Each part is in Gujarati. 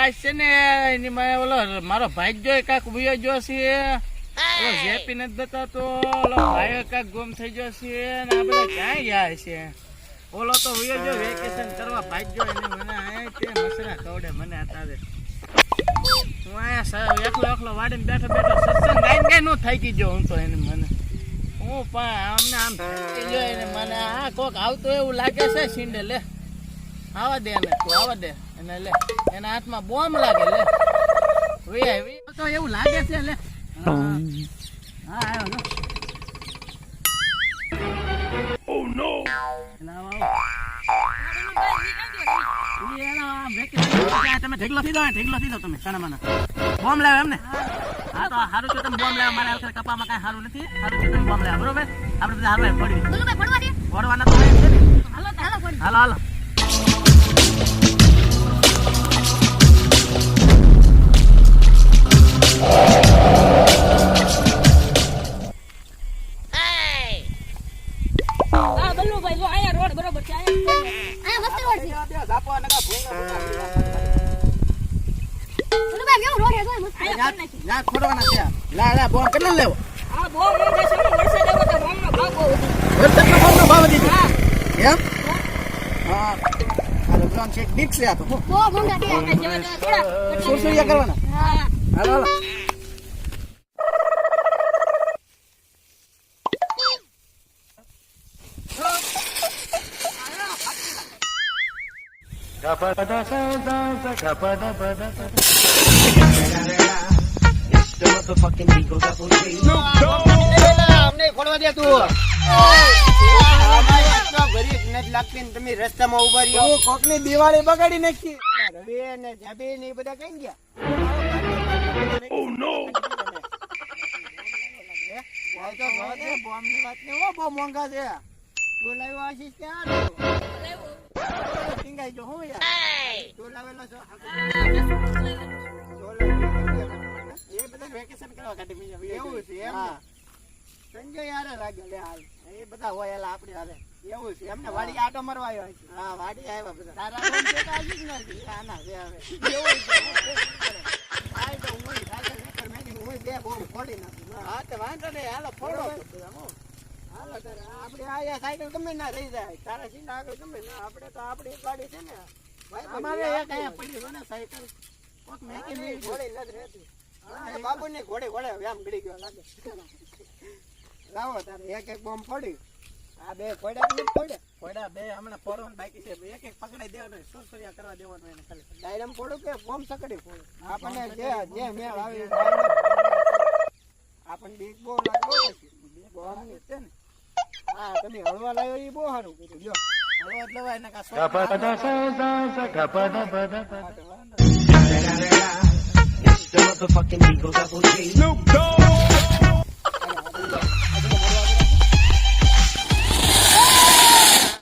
આજ છે ને એની માં ઓલો મારો ભાઈ જોઈ કાક વિયો જો છે ઓલો જેપી નથી બતાતો ઓલો ભાઈ કાક ગુમ થઈ ગયો છે ને આ બધા ક્યાં ગયા છે ઓલો તો વિયો જો વેકેશન કરવા ભાઈ જો એને મને આ તે મસરા ખવડે મને આતારે હું આયા એકલો વાડીને બેઠો સત્સંગ ગાઈને નો થાકી ગયો હું તો એને મને હું પણ આમને આમ થાકી ગયો એને મને આ કોક આવતો એવું લાગે છે સિંડે લે આવા દે ને તું આવા દે એને લે એના હાથમાં બોમ્બ લાગે લે વે તો એવું લાગે છે લે હા આવ્યો લો ઓ નો તમે ઢેગલો થઈ દો તમે સાનામાના બોમ્બ લાવ્યો એમને હા તો સારું છે તમે બોમ્બ લાવ્યો મારા કપામાં કઈ સારું નથી સારું છે તમે બોમ્બ લાવ્યો બરોબર આપણે બધા હારવા પડી ફોડવાના તો હાલો બોમ્બ કેટલો લેવો વરસાદનો ભાવ વધી ગયો એમ હા હાલો બ્લોન ચેક ડીપ છે આ તો સુરસુરિયા કરવાના હાલો તમે રસ્તામાં ઉભા રહ્યો કોકની દિવાળી બગાડી નાખી રવિ ને જાબી ને બધા કઈ ગયા બોમ્બ ની વાત ને બહુ મોંઘા છે તું લાવ્યો આશીષ ક્યાં ટીંગાઈ જો હું યાર તું લાવેલો છો એ બધા વેકેશન કરવા કાઢી મીજા એવું છે એમ સંજય યાર લાગ્યો લે હાલ એ બધા હોય આપણે હારે એવું છે એમને વાડી આટો મારવા આવ્યો છે હા વાડી આવ્યા બધા તારા બોમ છે આજી જ નથી આના છે હવે એવું છે આઈ તો હું સાયકલ નીકળ મેની હું બે બોમ ફોડી નાખું હા તો વાંધો નહીં હાલો ફોડો હાલો તારે આપણે આયા સાયકલ ગમે ના રહી જાય તારા સીના આગળ ગમે ના આપણે તો આપણી ગાડી છે ને ભાઈ અમારે એક અહીંયા પડી છે ને સાયકલ કોક મેકી ની ઘોડે નથી રહેતી હા બાબુ ને ઘોડે આમ ગડી ગયો લાગે લાવો તારે એક બોમ્બ ફોડી આ બે ફોડ્યા બે હમણાં ફોડવાનું બાકી છે એક પકડાઈ દેવાનું સુરસુરિયા કરવા દેવાનું એને ખાલી ડાયરેમ ફોડું કે બોમ્બ સકડી ફોડું આપણને જે મેળ આવી આપણને બીક બહુ લાગવો પછી બોમ્બ ની છે ને હા તમે હળવા લાવ્યો એ બહુ સારું કર્યું જો હળવા જ લવાય ને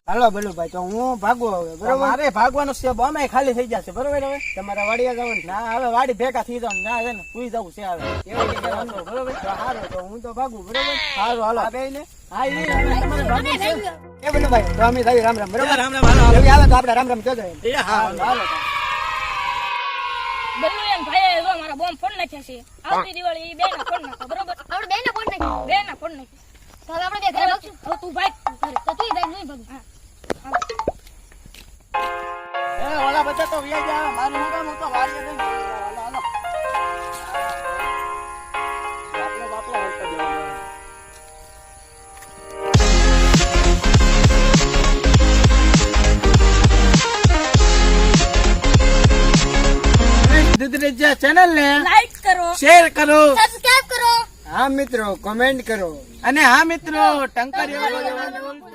હાલો બોલો ભાઈ તો હું ભાગું હવે બરોબર મારે ભાગવાનું છે બોમ્બ ખાલી થઈ જશે બરોબર હવે તમારા વાડીયા જવાનું ના હવે વાડી ભેગા થઈ જવાનું ના છે ને સુઈ જવું છે હવે એવું બરોબર સારું તો હું તો ભાગું બરોબર સારું હાલો બે ને હા તમારે ભાગવું છે એ બોલો ભાઈ તો અમે થઈ રામ રામ બરોબર રામ રામ હાલો હાલો તો આપણે રામ રામ કહેજો હા હાલો બલ્લુયન ભાઈ જો મારા બોમ્બ ફોડ નાખ્યા છે આવતી દિવાળી ઈ બેના ફોડ નાખો બરોબર આપણે બેના ફોડ નાખી તો હવે આપણે બે ઘરે ભાગશું હવે તું ભાગ તો તું ભાગ નહીં ભાગ હા ઓલા બધા તો વ્યા જા મારું હું કામ તો વાડીએ જઈને હાલો બાપલો હલતો દેવાનો દુધરેજા ચેનલ ને લાઈક કરો શેર કરો સબસ્ક્રાઇબ કરો હા મિત્રો કમેન્ટ કરો અને હા મિત્રો ટંકર